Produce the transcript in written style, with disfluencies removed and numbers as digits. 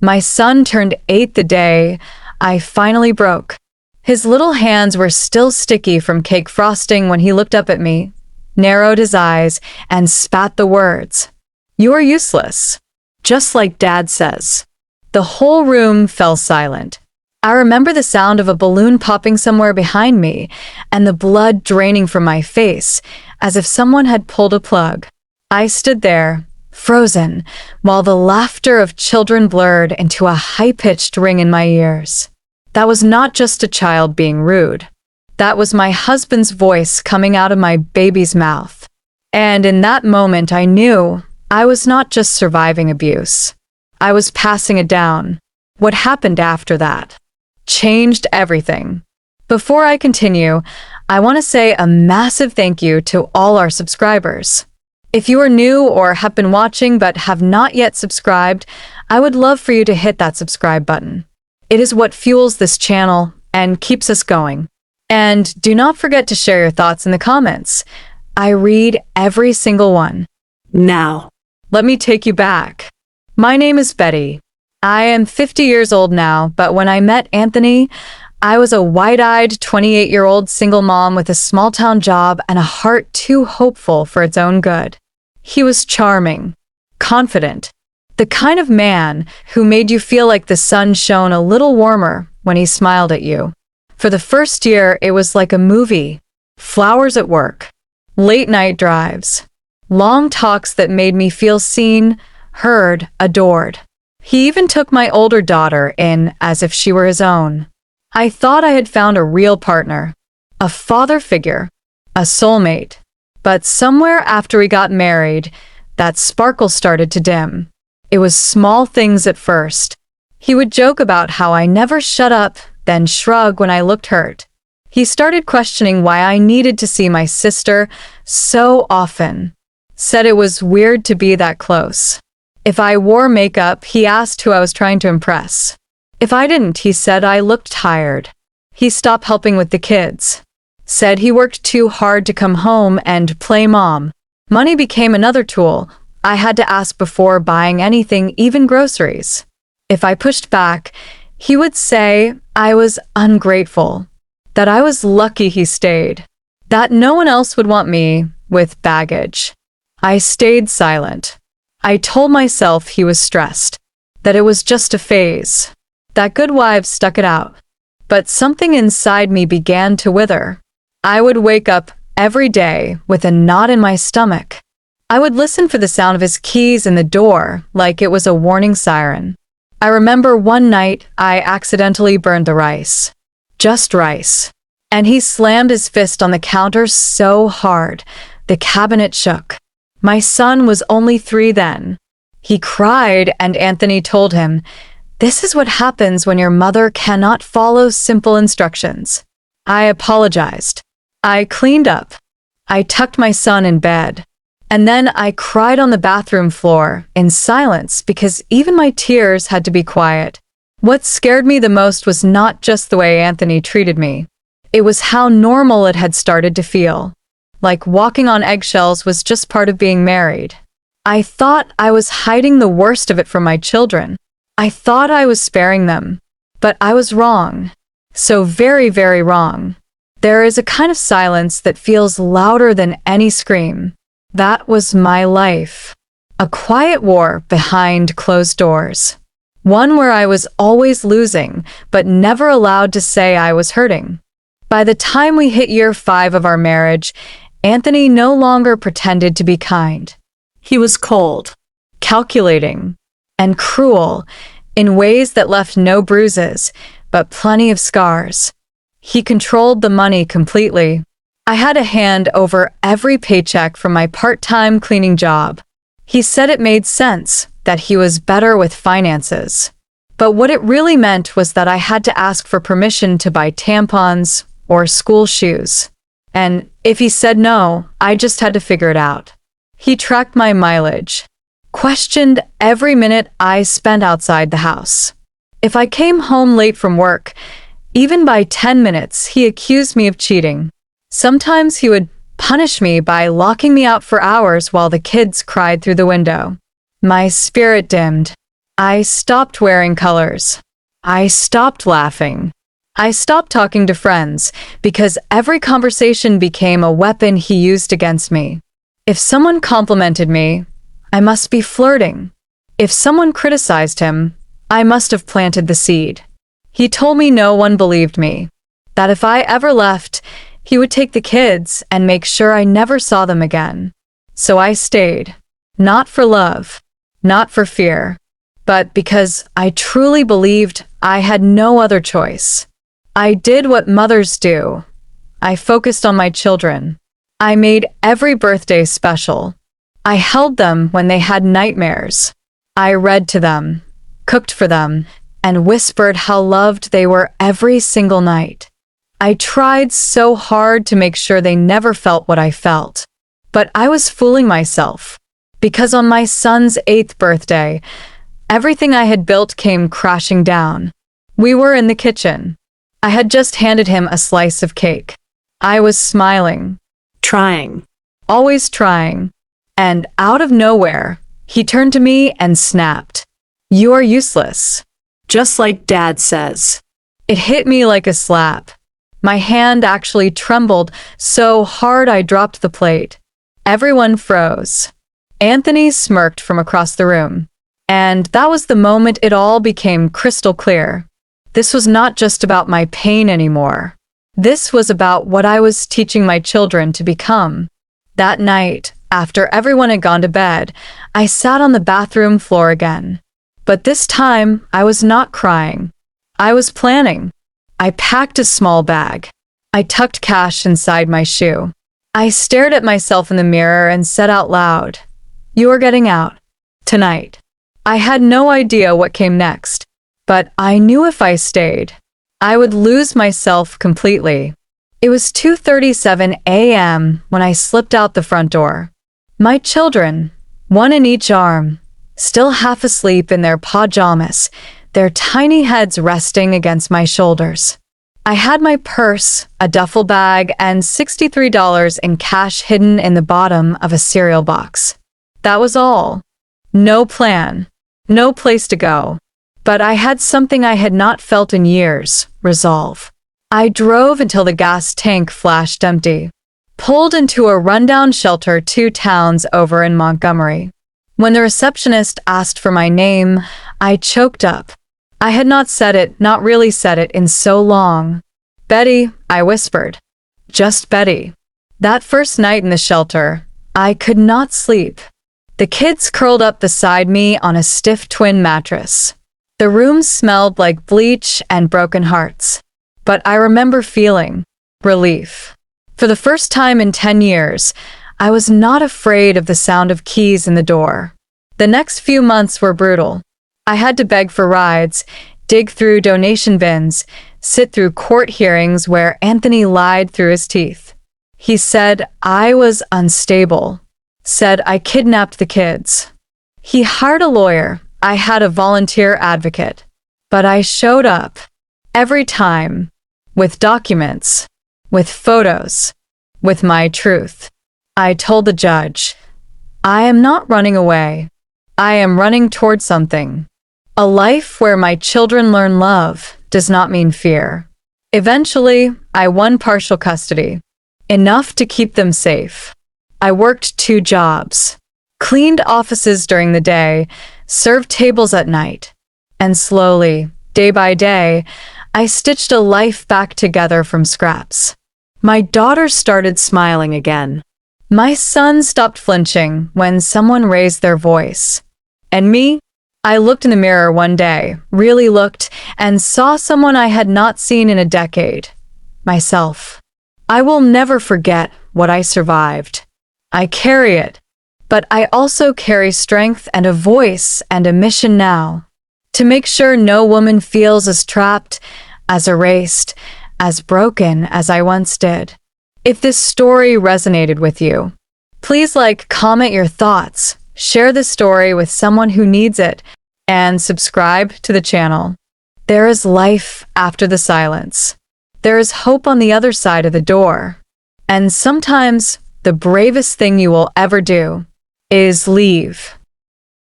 My son turned 8 the day I finally broke. His little hands were still sticky from cake frosting when he looked up at me, narrowed his eyes, and spat the words, "You are useless," just like Dad says. The whole room fell silent. I remember the sound of a balloon popping somewhere behind me and the blood draining from my face, as if someone had pulled a plug. I stood there, frozen, while the laughter of children blurred into a high-pitched ring in my ears. That was not just a child being rude. That was my husband's voice coming out of my baby's mouth. And in that moment, I knew I was not just surviving abuse. I was passing it down. What happened after that changed everything. Before I continue, I want to say a massive thank you to all our subscribers. If you are new or have been watching but have not yet subscribed, I would love for you to hit that subscribe button. It is what fuels this channel and keeps us going. And do not forget to share your thoughts in the comments. I read every single one. Now, let me take you back. My name is Betty. I am 50 years old now, but when I met Anthony, I was a wide-eyed 28-year-old single mom with a small-town job and a heart too hopeful for its own good. He was charming, confident, the kind of man who made you feel like the sun shone a little warmer when he smiled at you. For the first year, it was like a movie. Flowers at work, late-night drives, long talks that made me feel seen, heard, adored. He even took my older daughter in as if she were his own. I thought I had found a real partner, a father figure, a soulmate. But somewhere after we got married, that sparkle started to dim. It was small things at first. He would joke about how I never shut up, then shrug when I looked hurt. He started questioning why I needed to see my sister so often. Said it was weird to be that close. If I wore makeup, he asked who I was trying to impress. If I didn't, he said I looked tired. He stopped helping with the kids. Said he worked too hard to come home and play mom. Money became another tool. I had to ask before buying anything, even groceries. If I pushed back, he would say I was ungrateful, that I was lucky he stayed, that no one else would want me with baggage. I stayed silent. I told myself he was stressed, that it was just a phase, that good wives stuck it out. But something inside me began to wither. I would wake up every day with a knot in my stomach. I would listen for the sound of his keys in the door like it was a warning siren. I remember one night I accidentally burned the rice. Just rice. And he slammed his fist on the counter so hard, the cabinet shook. My son was only 3 then. He cried, and Anthony told him, "This is what happens when your mother cannot follow simple instructions." I apologized. I cleaned up. I tucked my son in bed. And then I cried on the bathroom floor in silence because even my tears had to be quiet. What scared me the most was not just the way Anthony treated me. It was how normal it had started to feel. Like walking on eggshells was just part of being married. I thought I was hiding the worst of it from my children. I thought I was sparing them. But I was wrong. So very, very wrong. There is a kind of silence that feels louder than any scream. That was my life. A quiet war behind closed doors. One where I was always losing, but never allowed to say I was hurting. By the time we hit year 5 of our marriage, Anthony no longer pretended to be kind. He was cold, calculating, and cruel in ways that left no bruises, but plenty of scars. He controlled the money completely. I had a hand over every paycheck from my part-time cleaning job. He said it made sense, that he was better with finances. But what it really meant was that I had to ask for permission to buy tampons or school shoes. And if he said no, I just had to figure it out. He tracked my mileage, questioned every minute I spent outside the house. If I came home late from work, even by 10 minutes, he accused me of cheating. Sometimes he would punish me by locking me out for hours while the kids cried through the window. My spirit dimmed. I stopped wearing colors. I stopped laughing. I stopped talking to friends because every conversation became a weapon he used against me. If someone complimented me, I must be flirting. If someone criticized him, I must have planted the seed. He told me no one believed me, that if I ever left, he would take the kids and make sure I never saw them again. So I stayed, not for love, not for fear, but because I truly believed I had no other choice. I did what mothers do. I focused on my children. I made every birthday special. I held them when they had nightmares. I read to them, cooked for them, and whispered how loved they were every single night. I tried so hard to make sure they never felt what I felt. But I was fooling myself, because on my son's 8th birthday, everything I had built came crashing down. We were in the kitchen. I had just handed him a slice of cake. I was smiling. Trying. Always trying. And out of nowhere, he turned to me and snapped. "You are useless." Just like Dad says. It hit me like a slap. My hand actually trembled so hard I dropped the plate. Everyone froze. Anthony smirked from across the room. And that was the moment it all became crystal clear. This was not just about my pain anymore. This was about what I was teaching my children to become. That night, after everyone had gone to bed, I sat on the bathroom floor again. But this time, I was not crying. I was planning. I packed a small bag. I tucked cash inside my shoe. I stared at myself in the mirror and said out loud, "You are getting out. Tonight." I had no idea what came next, but I knew if I stayed, I would lose myself completely. It was 2:37 a.m. when I slipped out the front door. My children, one in each arm, still half asleep in their pajamas, their tiny heads resting against my shoulders. I had my purse, a duffel bag, and $63 in cash hidden in the bottom of a cereal box. That was all. No plan, no place to go. But I had something I had not felt in years: resolve. I drove until the gas tank flashed empty, pulled into a rundown shelter 2 towns over in Montgomery. When the receptionist asked for my name, I choked up. I had not really said it in so long. "Betty," I whispered. Just Betty. That first night in the shelter, I could not sleep. The kids curled up beside me on a stiff twin mattress. The room smelled like bleach and broken hearts. But I remember feeling relief. For the first time in 10 years, I was not afraid of the sound of keys in the door. The next few months were brutal. I had to beg for rides, dig through donation bins, sit through court hearings where Anthony lied through his teeth. He said I was unstable, said I kidnapped the kids. He hired a lawyer. I had a volunteer advocate. But I showed up. Every time. With documents. With photos. With my truth. I told the judge, "I am not running away. I am running toward something. A life where my children learn love does not mean fear." Eventually, I won partial custody. Enough to keep them safe. I worked 2 jobs. Cleaned offices during the day, served tables at night. And slowly, day by day, I stitched a life back together from scraps. My daughter started smiling again. My son stopped flinching when someone raised their voice. And me? I looked in the mirror one day, really looked, and saw someone I had not seen in a decade. Myself. I will never forget what I survived. I carry it. But I also carry strength and a voice and a mission now. To make sure no woman feels as trapped, as erased, as broken as I once did. If this story resonated with you, please comment your thoughts, share the story with someone who needs it, and subscribe to the channel. There is life after the silence. There is hope on the other side of the door. And sometimes the bravest thing you will ever do is leave.